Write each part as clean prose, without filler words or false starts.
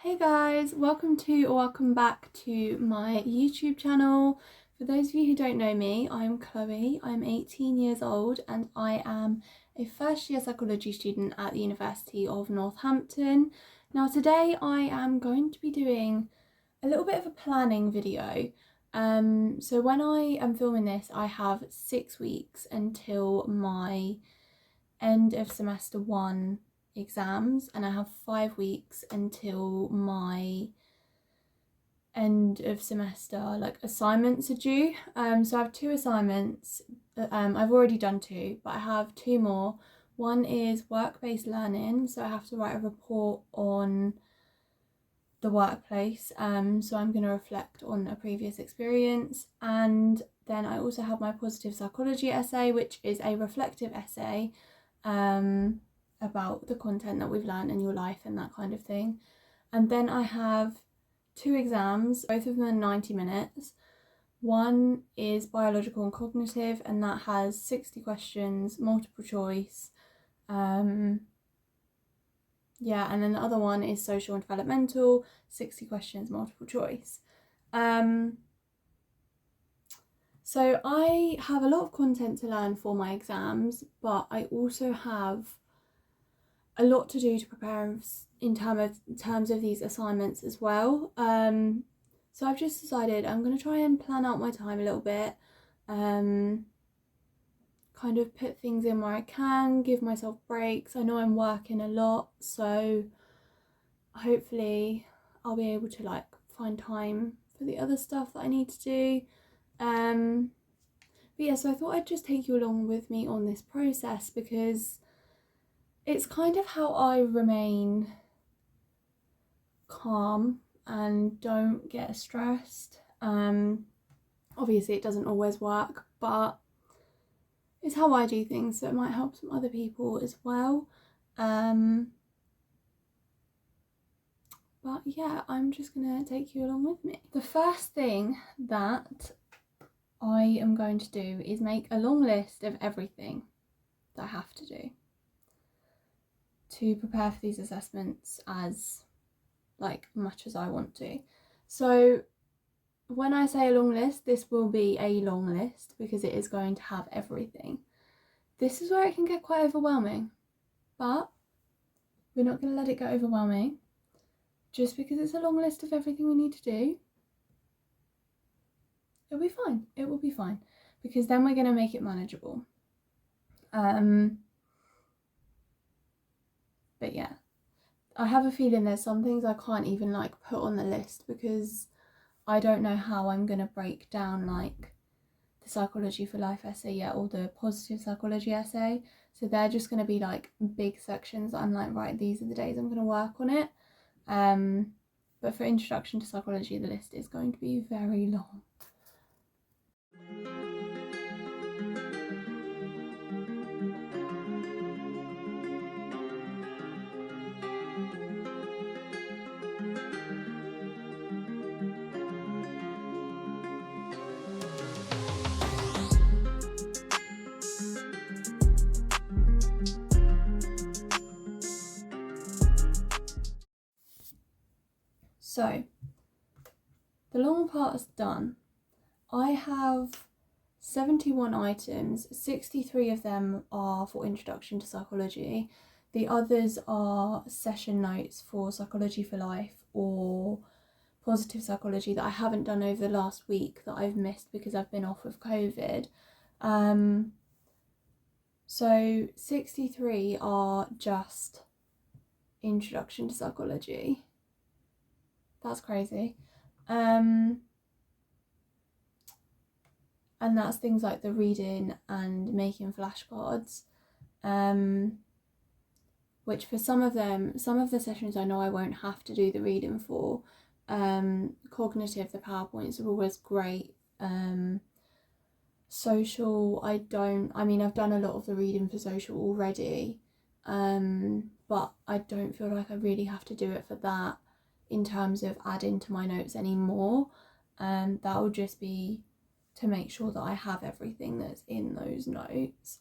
Hey guys, welcome back to my YouTube channel. For those of you who don't know me, I'm Chloe. I'm 18 years old and I am a first year psychology student at the University of Northampton. Now today I am going to be doing a little bit of a planning video. So when I am filming this, I have 6 weeks until my end of semester 1 exams, and I have 5 weeks until my end of semester assignments are due. So I have 2 assignments. I've already done 2, but I have 2 more. One is work-based learning, so I have to write a report on the workplace. So I'm going to reflect on a previous experience, and then I also have my positive psychology essay, which is a reflective essay about the content that we've learned in your life and that kind of thing. And then I have 2 exams, both of them are 90 minutes. One is biological and cognitive, and that has 60 questions, multiple choice. And then the other one is social and developmental, 60 questions, multiple choice. So I have a lot of content to learn for my exams, but I also have a lot to do to prepare in terms of these assignments as well. So I've just decided I'm going to try and plan out my time a little bit, kind of put things in where I can, give myself breaks. I know I'm working a lot, so hopefully I'll be able to find time for the other stuff that I need to do. But yeah, so I thought I'd just take you along with me on this process because it's kind of how I remain calm and don't get stressed. Obviously it doesn't always work, but it's how I do things, so it might help some other people as well. But yeah, I'm just gonna take you along with me. The first thing that I am going to do is make a long list of everything that I have to do to prepare for these assessments as much as I want to. So when I say a long list, this will be a long list because it is going to have everything. This is where it can get quite overwhelming, but we're not going to let it get overwhelming. Just because it's a long list of everything we need to do, it'll be fine. It will be fine because then we're going to make it manageable. But yeah, I have a feeling there's some things I can't even put on the list because I don't know how I'm going to break down the psychology for life essay yet, or the positive psychology essay. So they're just going to be big sections that I'm right, these are the days I'm going to work on it. But for introduction to psychology, the list is going to be very long. So the long part is done. I have 71 items, 63 of them are for introduction to psychology. The others are session notes for psychology for life or positive psychology that I haven't done over the last week that I've missed because I've been off with COVID. So 63 are just introduction to psychology. That's crazy. And that's things like the reading and making flashcards, which for some of the sessions I know I won't have to do the reading for. Cognitive, the PowerPoints are always great. Social, I've done a lot of the reading for social already, but I don't feel like I really have to do it for that in terms of adding to my notes anymore. That will just be to make sure that I have everything that's in those notes,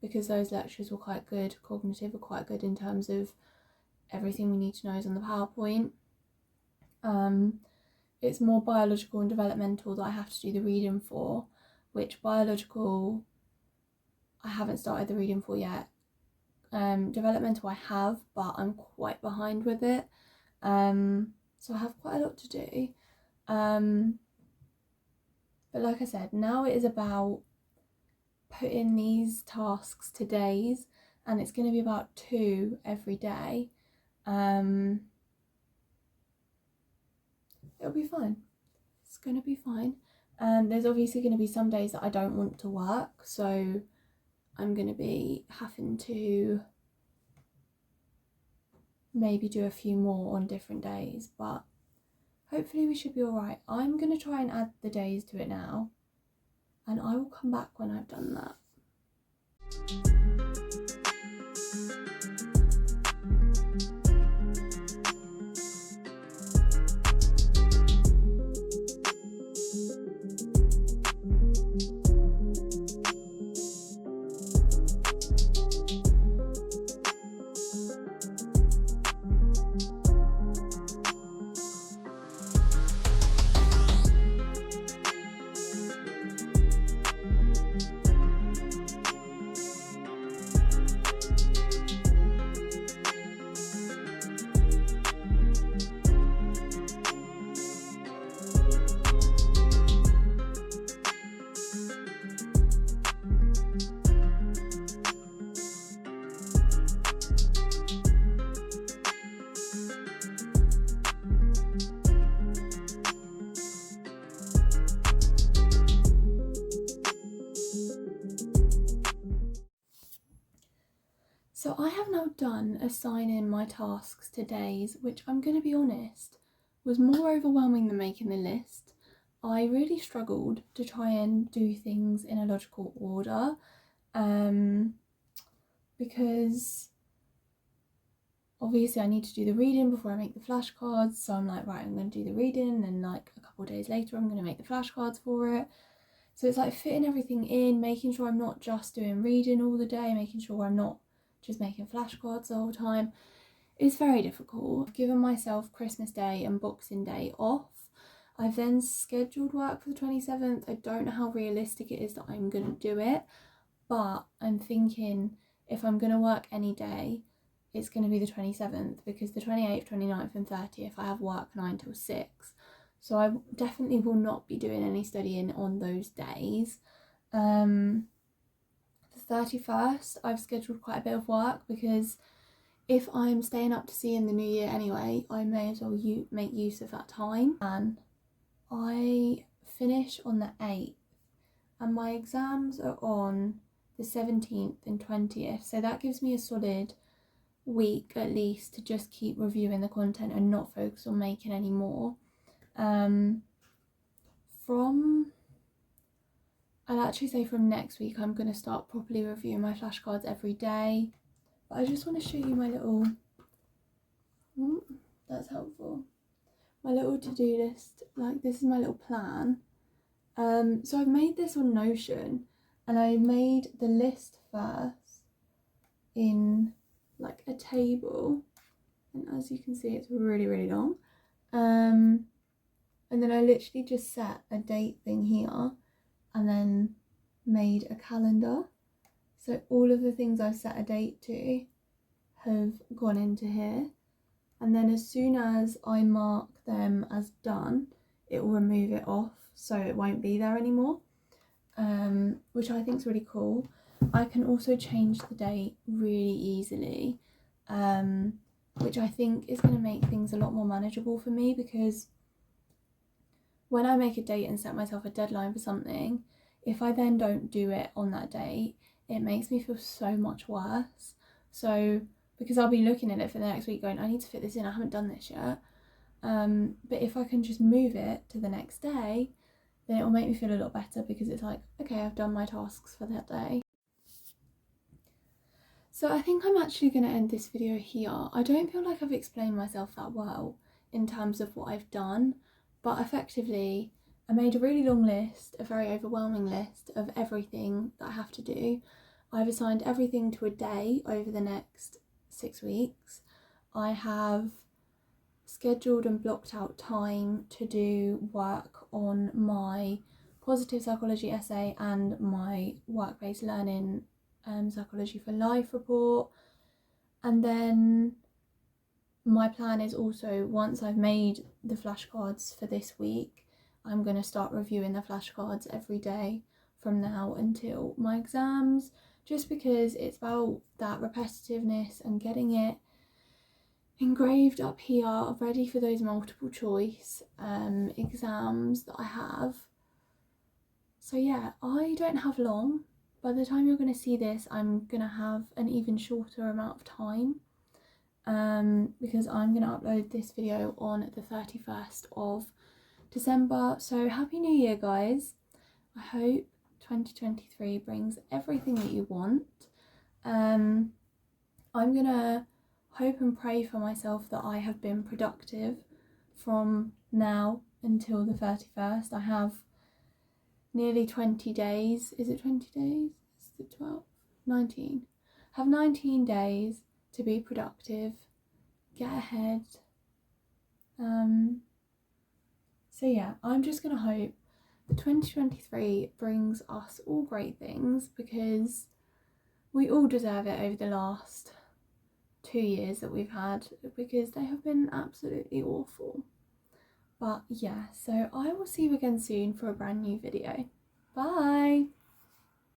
because those lectures were quite good. Cognitive were quite good in terms of everything we need to know is on the PowerPoint. It's more biological and developmental that I have to do the reading for, which biological I haven't started the reading for yet. Developmental I have, but I'm quite behind with it. So I have quite a lot to do. But like I said, now it is about putting these tasks to days, and it's going to be about 2 every day. It'll be fine. It's going to be fine. There's obviously going to be some days that I don't want to work, so I'm going to be having to maybe do a few more on different days, but hopefully we should be alright. I'm going to try and add the days to it now, and I will come back when I've done that. So I have now done assigning my tasks to days, which I'm going to be honest, was more overwhelming than making the list. I really struggled to try and do things in a logical order, because obviously I need to do the reading before I make the flashcards. So I'm like, right, I'm going to do the reading, and like a couple of days later I'm going to make the flashcards for it. So it's like fitting everything in, making sure I'm not just doing reading all the day, making sure I'm not just making flashcards the whole time. It's very difficult. I've given myself Christmas Day and Boxing Day off. I've then scheduled work for the 27th. I don't know how realistic it is that I'm going to do it, but I'm thinking if I'm going to work any day, it's going to be the 27th, because the 28th, 29th and 30th I have work 9 till 6. So I definitely will not be doing any studying on those days. The 31st I've scheduled quite a bit of work, because if I'm staying up to see in the new year anyway, I may as well make use of that time. And I finish on the 8th, and my exams are on the 17th and 20th, so that gives me a solid week at least to just keep reviewing the content and not focus on making any more. I'd actually say from next week I'm going to start properly reviewing my flashcards every day. But I just want to show you my little, that's helpful, my little to-do list. Like, this is my little plan. So I've made this on Notion, and I made the list first in like a table, and as you can see it's really, really long. And then I literally just set a date thing here, and then made a calendar. So all of the things I've set a date to have gone into here, and then as soon as I mark them as done, it will remove it off, so it won't be there anymore, which I think is really cool. I can also change the date really easily, which I think is going to make things a lot more manageable for me, because when I make a date and set myself a deadline for something, if I then don't do it on that date, it makes me feel so much worse. So, because I'll be looking at it for the next week going, I need to fit this in, I haven't done this yet. But if I can just move it to the next day, then it will make me feel a lot better, because it's like, okay, I've done my tasks for that day. So I think I'm actually going to end this video here. I don't feel like I've explained myself that well in terms of what I've done, but effectively I made a really long list, a very overwhelming list of everything that I have to do. I've assigned everything to a day over the next 6 weeks. I have scheduled and blocked out time to do work on my positive psychology essay and my work-based learning psychology for life report. And then my plan is also, once I've made the flashcards for this week, I'm going to start reviewing the flashcards every day from now until my exams, just because it's about that repetitiveness and getting it engraved up here, ready for those multiple choice exams that I have. So yeah, I don't have long. By the time you're going to see this, I'm going to have an even shorter amount of time, because I'm going to upload this video on the 31st of December. So happy new year, guys. I hope 2023 brings everything that you want. I'm going to hope and pray for myself that I have been productive from now until the 31st. I have nearly 20 days. Is it 20 days? Is it 12? 19. I have 19 days to be productive, get ahead. So yeah, I'm just going to hope that 2023 brings us all great things, because we all deserve it over the last 2 years that we've had, because they have been absolutely awful. But yeah, so I will see you again soon for a brand new video. Bye!